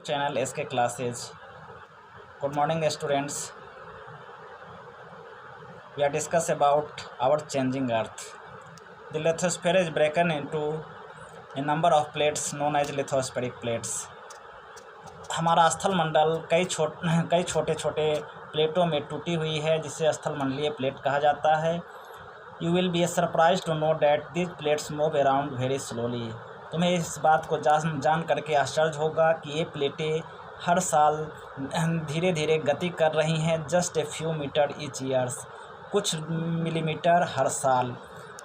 Channel SK Classes. Good morning, students. We are discuss about our changing Earth. The lithosphere is broken into a number of plates known as lithospheric plates. हमारा स्थल मंडल कई छोटे छोटे प्लेटों में टूटी हुई है, जिसे स्थल मंडलीय प्लेट कहा जाता है. You will be surprised to know that these plates move around very slowly. तुम्हें इस बात को जान करके आश्चर्य होगा कि ये प्लेटें हर साल धीरे धीरे गति कर रही हैं. Just a few metre each years, कुछ मिलीमीटर हर साल.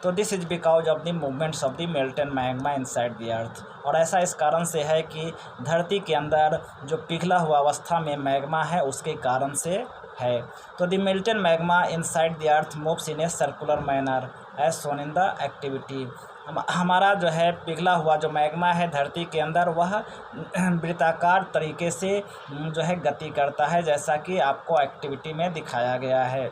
तो this is because of the movements of the molten magma inside the earth. और ऐसा इस कारण से है कि धरती के अंदर जो पिघला हुआ अवस्था में मैग्मा है उसके कारण से है. तो the molten magma inside the earth moves in a circular manner as shown in the activity. हमारा जो है पिघला हुआ जो मैग्मा है धरती के अंदर, वह वृत्ताकार तरीके से जो है गति करता है, जैसा कि आपको एक्टिविटी में दिखाया गया है.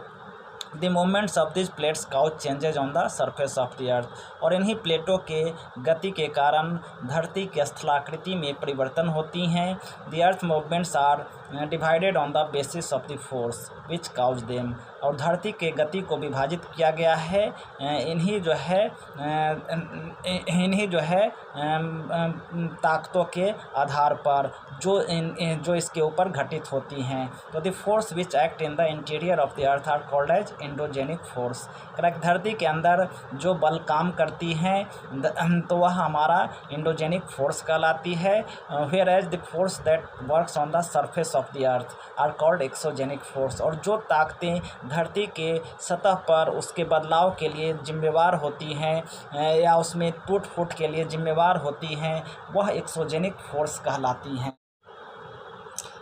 The movements of this plates cause changes on the surface of the earth. और इन्हीं प्लेटों के गति के कारण धरती की स्थलाकृति में परिवर्तन होती हैं. The earth movements are divided on the basis of the force which cause them. और धरती के गति को विभाजित किया गया है इन्हीं जो है ताकतों के आधार पर जो इसके ऊपर घटित होती हैं. तो the force which act in the interior of the earth are called as endogenic force. Correct. धरती के अंदर जो बल काम करती हैं तो वह हमारा एंडोजेनिक फोर्स कहलाती है. Whereas the force that works on the surface of the earth are called exogenic force. और जो ताकतें धरती के सतह पर उसके बदलाव के लिए जिम्मेवार होती हैं या उसमें टूट फूट के लिए जिम्मेवार होती हैं, वह एक्सोजेनिक फोर्स कहलाती हैं.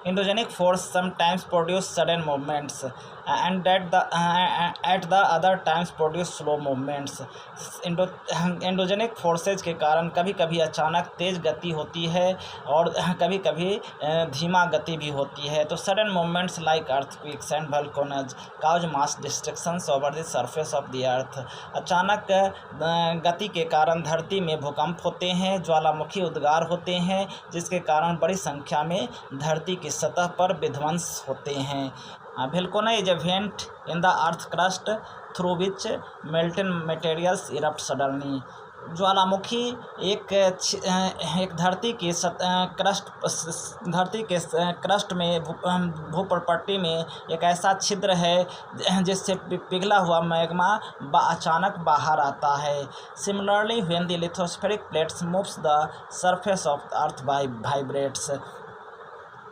Endogenic force sometimes produce sudden movements and at the other times produce slow movements. Endogenic forces के कारण कभी कभी अचानक तेज़ गति होती है और कभी कभी धीमा गति भी होती है. तो sudden movements like earthquakes and volcanoes cause mass destructions over the surface of the earth. अचानक गति के कारण धरती में भूकंप होते हैं, ज्वालामुखी उद्गार होते हैं, जिसके कारण बड़ी संख्या में धरती की सतह पर विध्वंस होते हैं. Volcano is a vent in the earth crust through which molten materials erupt suddenly. ज्वालामुखी एक धरती के क्रस्ट में भूप्रपट्टी में एक ऐसा छिद्र है जिससे पिघला हुआ मैग्मा अचानक बाहर आता है. Similarly when the lithospheric plates moves the surface of the earth vibrates.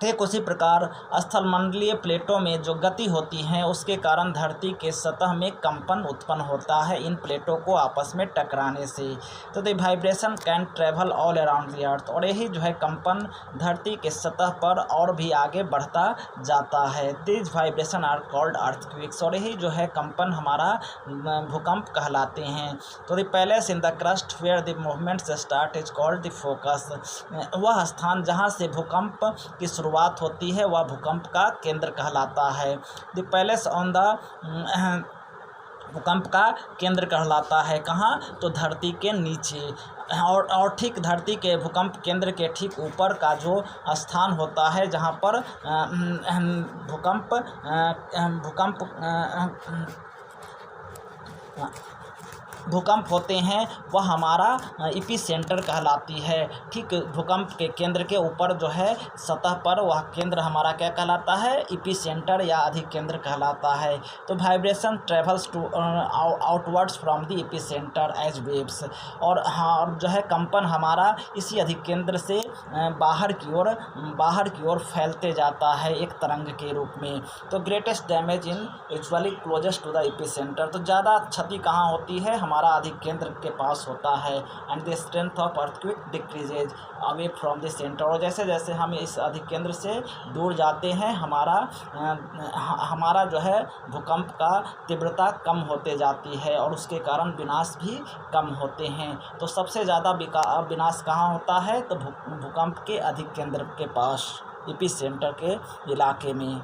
ठीक उसी प्रकार स्थल मंडलीय प्लेटों में जो गति होती है उसके कारण धरती के सतह में कंपन उत्पन्न होता है इन प्लेटों को आपस में टकराने से. तो the vibration can travel all around the earth. और यही जो है कंपन धरती के सतह पर और भी आगे बढ़ता जाता है. This vibration are called earthquakes. और यही जो है कंपन हमारा भूकंप कहलाते हैं. तो the place in the crust where the movements start is called the focus. वह स्थान जहाँ से भूकंप की शुरुआत होती है वह भूकंप का केंद्र कहलाता है. द पैलेस ऑन द भूकंप का केंद्र कहलाता है कहाँ? तो धरती के नीचे. और ठीक धरती के भूकंप केंद्र के ठीक ऊपर का जो स्थान होता है जहाँ पर भूकंप होते हैं वह हमारा इपी सेंटर कहलाती है. ठीक भूकंप के केंद्र के ऊपर जो है सतह पर वह केंद्र हमारा क्या कहलाता है? इपी सेंटर या अधिक केंद्र कहलाता है. तो vibration travels to outwards from the epicentre as waves. और हाँ, जो है कंपन हमारा इसी अधिक केंद्र से बाहर की ओर फैलते जाता है एक तरंग के रूप में. तो greatest damage in usually closest to the epicentre. तो ज़्यादा क्षति कहाँ होती है? हमारा अधिक केंद्र के पास होता है. And the strength of earthquake decreases away from the centre. और जैसे जैसे हम इस अधिक केंद्र से दूर जाते हैं हमारा जो है भूकंप का तीव्रता कम होते जाती है और उसके कारण विनाश भी कम होते हैं. तो सबसे ज़्यादा विनाश कहाँ होता है? तो भूकंप के अधिक केंद्र के पास, एपी सेंटर के इलाके में.